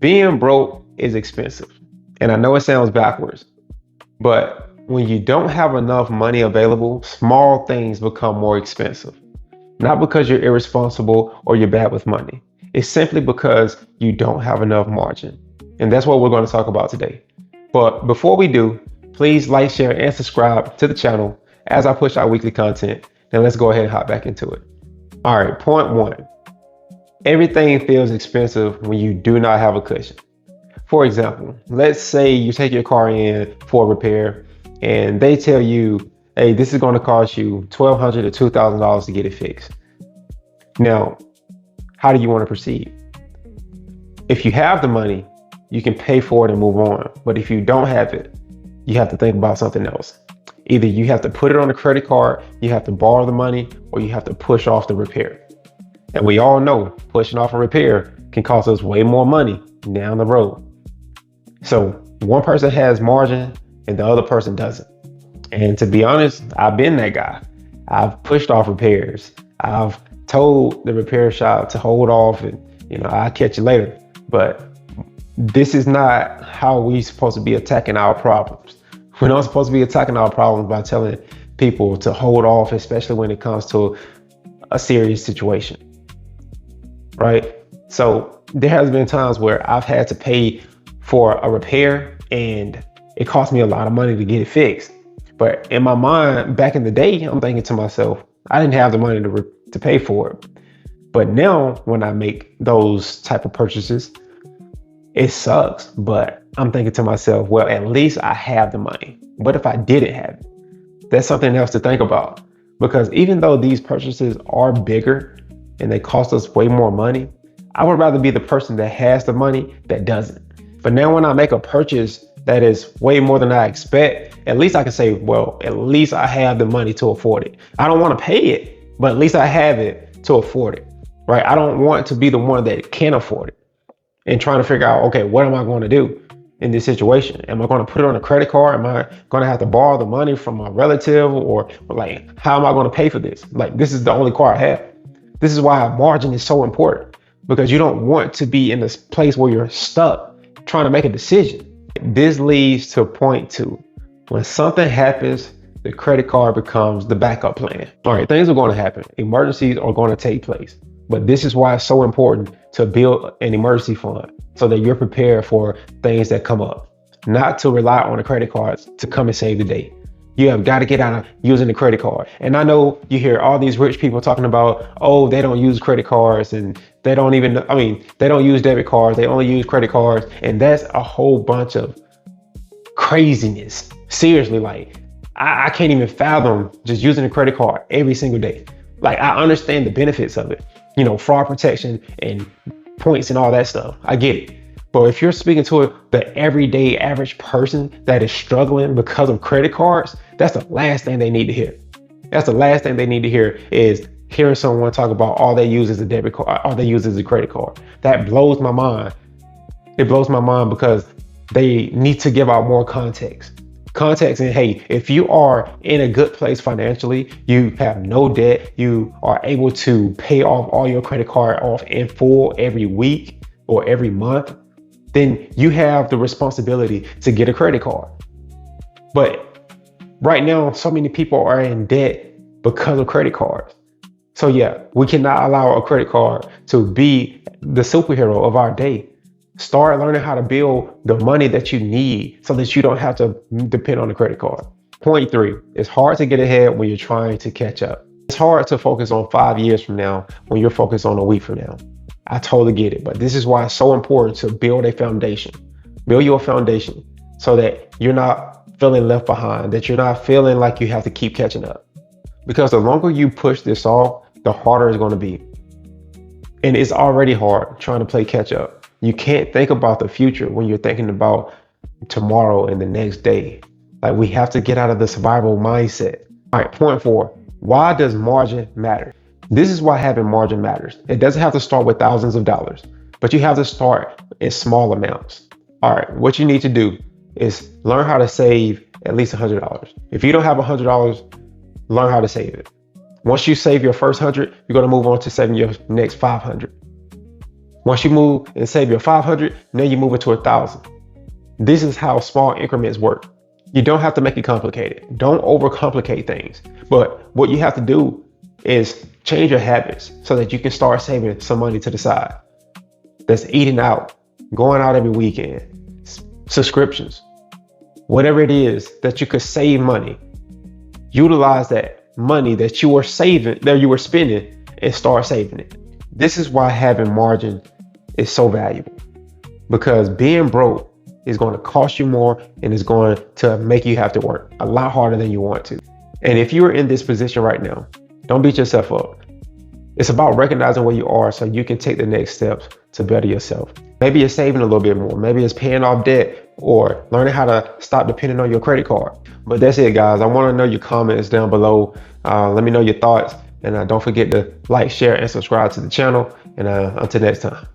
Being broke is expensive. And I know it sounds backwards, but when you don't have enough money available, small things become more expensive. Not because you're irresponsible or you're bad with money. It's simply because you don't have enough margin. And that's what we're going to talk about today. But before we do, please like, share, and subscribe to the channel as I push out weekly content. Now let's go ahead and hop back into it. All right, point one. Everything feels expensive when you do not have a cushion. For example, let's say you take your car in for a repair and they tell you, hey, this is going to cost you $1,200 to $2,000 to get it fixed. Now, how do you want to proceed? If you have the money, you can pay for it and move on. But if you don't have it, you have to think about something else. Either you have to put it on a credit card, you have to borrow the money, or you have to push off the repair. And we all know pushing off a repair can cost us way more money down the road. So one person has margin and the other person doesn't. And to be honest, I've been that guy. I've pushed off repairs. I've told the repair shop to hold off and, I'll catch you later. But this is not how we're supposed to be attacking our problems. We're not supposed to be attacking our problems by telling people to hold off, especially when it comes to a serious situation, right? So there has been times where I've had to pay for a repair and it cost me a lot of money to get it fixed. But in my mind, back in the day, I'm thinking to myself, I didn't have the money to pay for it. But now when I make those type of purchases, it sucks. But I'm thinking to myself, well, at least I have the money. What if I didn't have it? That's something else to think about. Because even though these purchases are bigger and they cost us way more money, I would rather be the person that has the money that doesn't. But now when I make a purchase that is way more than I expect, at least I can say, well, at least I have the money to afford it. I don't want to pay it, but at least I have it to afford it, right? I don't want to be the one that can't afford it and trying to figure out, okay, what am I going to do in this situation? Am I going to put it on a credit card? Am I going to have to borrow the money from a relative or like, how am I going to pay for this? Like, this is the only car I have. This is why margin is so important, because you don't want to be in this place where you're stuck trying to make a decision. This leads to point two. When something happens, the credit card becomes the backup plan. All right, things are going to happen. Emergencies are going to take place. But this is why it's so important to build an emergency fund so that you're prepared for things that come up, not to rely on the credit cards to come and save the day. You have got to get out of using the credit card. And I know you hear all these rich people talking about, oh, they don't use credit cards and they don't use debit cards. They only use credit cards. And that's a whole bunch of craziness. Seriously, like I can't even fathom just using a credit card every single day. Like, I understand the benefits of it, fraud protection and points and all that stuff. I get it. But if you're speaking to the everyday average person that is struggling because of credit cards, that's the last thing they need to hear. That's the last thing they need to hear is hearing someone talk about all they use is a debit card, all they use is a credit card. That blows my mind. It blows my mind because they need to give out more context. Context and hey, if you are in a good place financially, you have no debt, you are able to pay off all your credit card off in full every week or every month, then you have the responsibility to get a credit card. But right now, so many people are in debt because of credit cards. So yeah, we cannot allow a credit card to be the superhero of our day. Start learning how to build the money that you need so that you don't have to depend on the credit card. Point three, it's hard to get ahead when you're trying to catch up. It's hard to focus on 5 years from now when you're focused on a week from now. I totally get it, but this is why it's so important to build a foundation. Build your foundation so that you're not feeling left behind, that you're not feeling like you have to keep catching up. Because the longer you push this off, the harder it's going to be. And it's already hard trying to play catch up. You can't think about the future when you're thinking about tomorrow and the next day. Like, we have to get out of the survival mindset. All right, point four, why does margin matter? This is why having margin matters. It doesn't have to start with thousands of dollars, but you have to start in small amounts. All right, what you need to do is learn how to save at least $100. If you don't have $100, learn how to save it. Once you save your first 100, you're going to move on to saving your next 500. Once you move and save your 500, now you move it to 1,000. This is how small increments work. You don't have to make it complicated. Don't overcomplicate things. But what you have to do is change your habits so that you can start saving some money to the side. That's eating out, going out every weekend, subscriptions, whatever it is that you could save money. Utilize that money that you were saving, that you were spending, and start saving it. This is why having margin is so valuable, because being broke is going to cost you more and is going to make you have to work a lot harder than you want to. And if you're in this position right now, don't beat yourself up. It's about recognizing where you are so you can take the next steps to better yourself. Maybe you're saving a little bit more. Maybe it's paying off debt or learning how to stop depending on your credit card. But that's it, guys. I want to know your comments down below. Let me know your thoughts. And don't forget to like, share, and subscribe to the channel. And until next time.